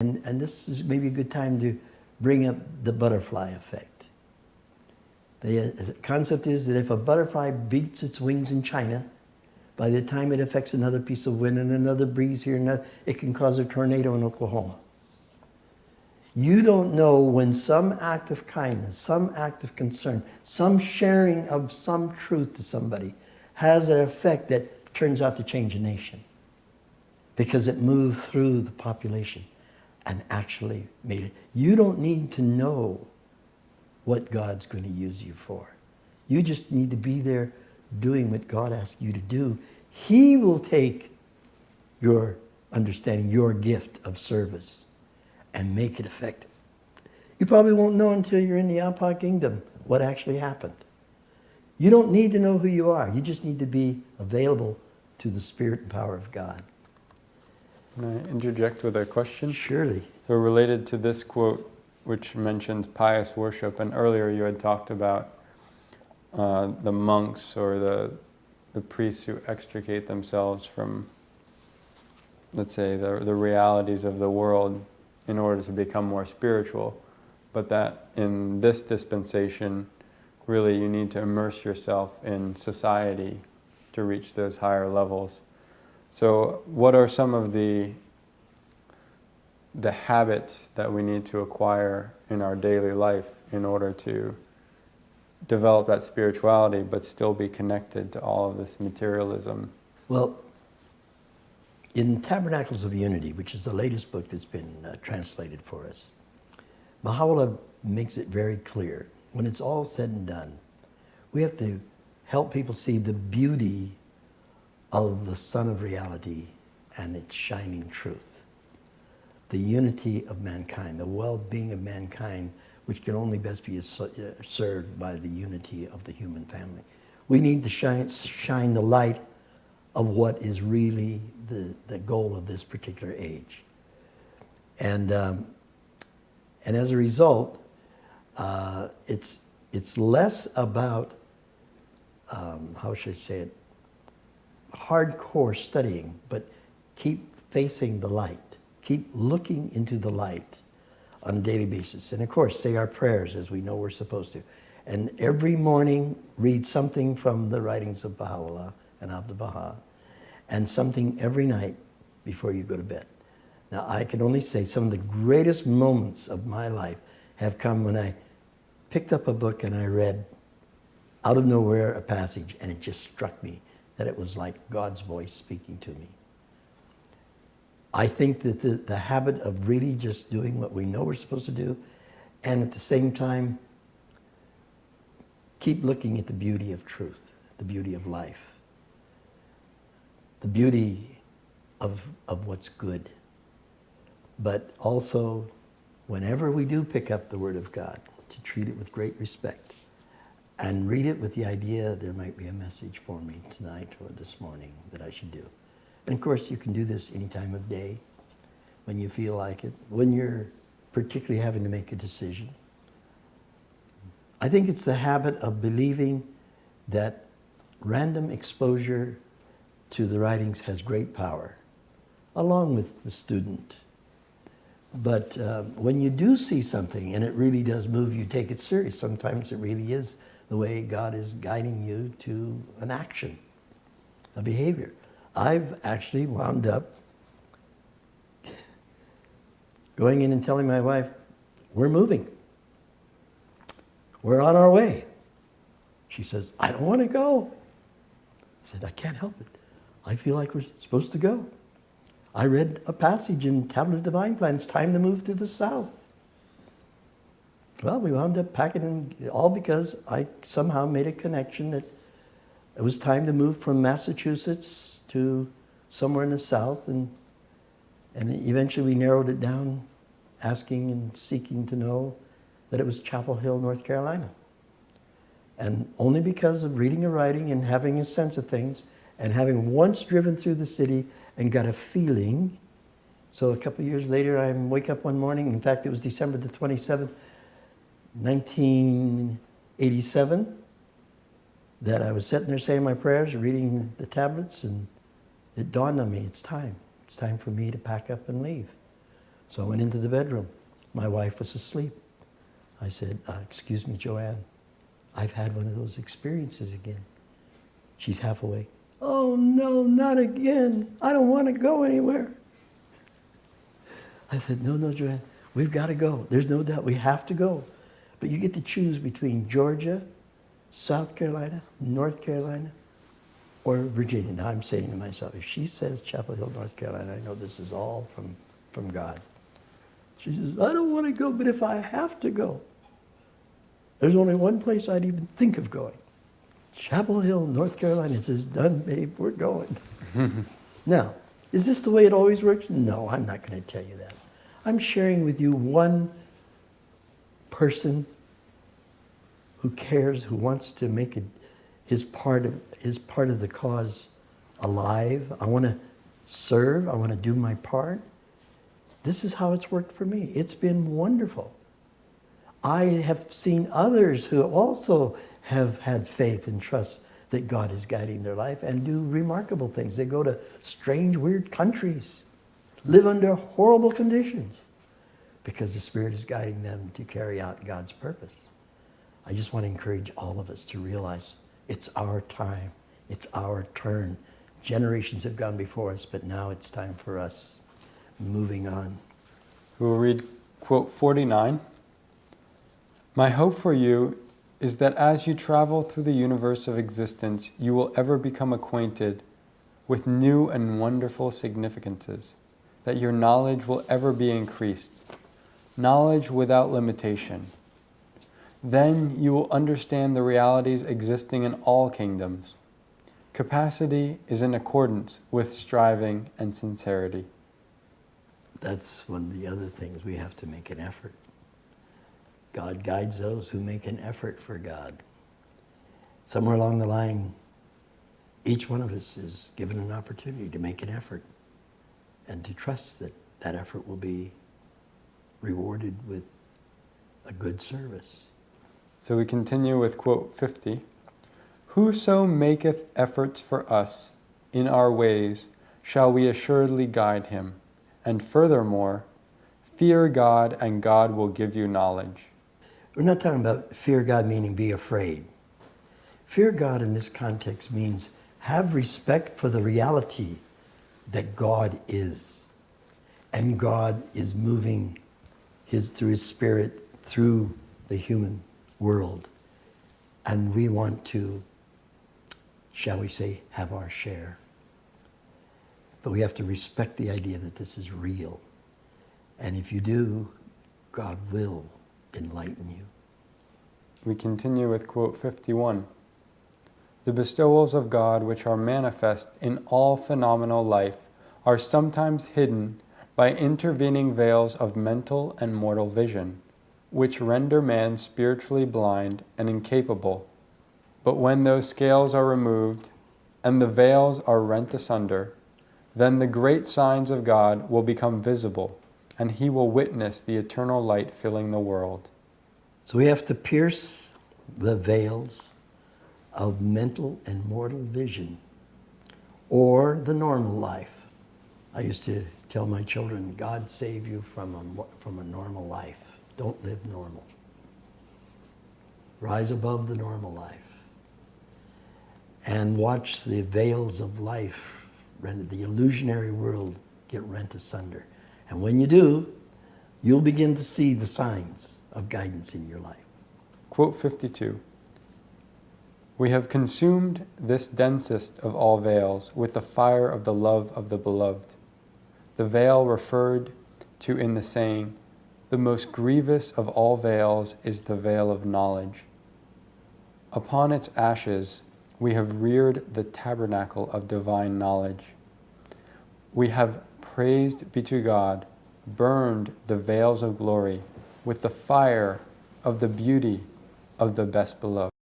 And this is maybe a good time to bring up the butterfly effect. The concept is that if a butterfly beats its wings in China, by the time it affects another piece of wind and another breeze here, and it can cause a tornado in Oklahoma. You don't know when some act of kindness, some act of concern, some sharing of some truth to somebody has an effect that turns out to change a nation. Because it moved through the population and actually made it. You don't need to know what God's going to use you for. You just need to be there doing what God asks you to do. He will take your understanding, your gift of service, and make it effective. You probably won't know until you're in the Alpha Kingdom what actually happened. You don't need to know who you are. You just need to be available to the Spirit and power of God. Can I interject with a question? Surely. So related to this quote, which mentions pious worship, and earlier you had talked about the monks or the priests who extricate themselves from, let's say, the realities of the world in order to become more spiritual, but that in this dispensation, really you need to immerse yourself in society to reach those higher levels. So what are some of the habits that we need to acquire in our daily life in order to develop that spirituality but still be connected to all of this materialism? Well, in Tabernacles of Unity, which is the latest book that's been translated for us, Baha'u'llah makes it very clear, when it's all said and done, we have to help people see the beauty of the sun of reality and its shining truth. The unity of mankind, the well-being of mankind, which can only best be served by the unity of the human family. We need to shine the light of what is really the goal of this particular age. And as a result, it's less about, how should I say it, hardcore studying, but keep facing the light. Keep looking into the light on a daily basis. And of course, say our prayers as we know we're supposed to. And every morning, read something from the writings of Baha'u'llah and Abdu'l-Baha, and something every night before you go to bed. Now, I can only say some of the greatest moments of my life have come when I picked up a book and I read out of nowhere a passage, and it just struck me that it was like God's voice speaking to me. I think that the habit of really just doing what we know we're supposed to do, and at the same time, keep looking at the beauty of truth, the beauty of life, the beauty of what's good. But also, whenever we do pick up the Word of God, to treat it with great respect and read it with the idea there might be a message for me tonight or this morning that I should do. And of course, you can do this any time of day, when you feel like it, when you're particularly having to make a decision. I think it's the habit of believing that random exposure to the writings has great power, along with the student. But when you do see something and it really does move you, take it serious. Sometimes it really is the way God is guiding you to an action, a behavior. I've actually wound up going in and telling my wife, we're moving. We're on our way. She says, I don't want to go. I said, I can't help it. I feel like we're supposed to go. I read a passage in Tablet of Divine Plan. It's time to move to the south. Well, we wound up packing in, all because I somehow made a connection that it was time to move from Massachusetts to somewhere in the south, and eventually we narrowed it down, asking and seeking to know that it was Chapel Hill, North Carolina. And only because of reading and writing and having a sense of things, and having once driven through the city and got a feeling. So a couple of years later, I wake up one morning, in fact, it was December the 27th, 1987, that I was sitting there saying my prayers, reading the tablets, and it dawned on me, it's time. It's time for me to pack up and leave. So I went into the bedroom. My wife was asleep. I said, excuse me, Joanne, I've had one of those experiences again. She's half awake. Oh no, not again. I don't want to go anywhere. I said, no, Joanne, we've got to go. There's no doubt we have to go. But you get to choose between Georgia, South Carolina, North Carolina, or Virginia. Now I'm saying to myself, if she says Chapel Hill, North Carolina, I know this is all from God. She says, I don't want to go, but if I have to go, there's only one place I'd even think of going. Chapel Hill, North Carolina. It says, done, babe, we're going. Now, is this the way it always works? No, I'm not going to tell you that. I'm sharing with you one person who cares, who wants to make it his part of the cause alive. I want to serve. I want to do my part. This is how it's worked for me. It's been wonderful. I have seen others who also have had faith and trust that God is guiding their life and do remarkable things. They go to strange, weird countries, live under horrible conditions because the Spirit is guiding them to carry out God's purpose. I just want to encourage all of us to realize it's our time. It's our turn. Generations have gone before us, but now it's time for us. Moving on. We'll read quote 49. My hope for you is that as you travel through the universe of existence, you will ever become acquainted with new and wonderful significances, that your knowledge will ever be increased, knowledge without limitation. Then you will understand the realities existing in all kingdoms. Capacity is in accordance with striving and sincerity. That's one of the other things. We have to make an effort. God guides those who make an effort for God. Somewhere along the line, each one of us is given an opportunity to make an effort and to trust that that effort will be rewarded with a good service. So we continue with quote 50. Whoso maketh efforts for us in our ways, shall we assuredly guide him. And furthermore, fear God, and God will give you knowledge. We're not talking about fear God meaning be afraid. Fear God in this context means have respect for the reality that God is. And God is moving through His Spirit through the human world. And we want to, shall we say, have our share. But we have to respect the idea that this is real. And if you do, God will enlighten you. We continue with quote 51. The bestowals of God which are manifest in all phenomenal life are sometimes hidden by intervening veils of mental and mortal vision, which render man spiritually blind and incapable. But when those scales are removed and the veils are rent asunder, then the great signs of God will become visible, and he will witness the eternal light filling the world. So we have to pierce the veils of mental and mortal vision, or the normal life. I used to tell my children, God save you from a normal life. Don't live normal. Rise above the normal life. And watch the veils of life, the illusionary world, get rent asunder. And when you do, you'll begin to see the signs of guidance in your life. Quote 52. We have consumed this densest of all veils with the fire of the love of the beloved. The veil referred to in the saying, the most grievous of all veils is the veil of knowledge. Upon its ashes, we have reared the tabernacle of divine knowledge. We have, praised be to God, burned the veils of glory with the fire of the beauty of the best beloved.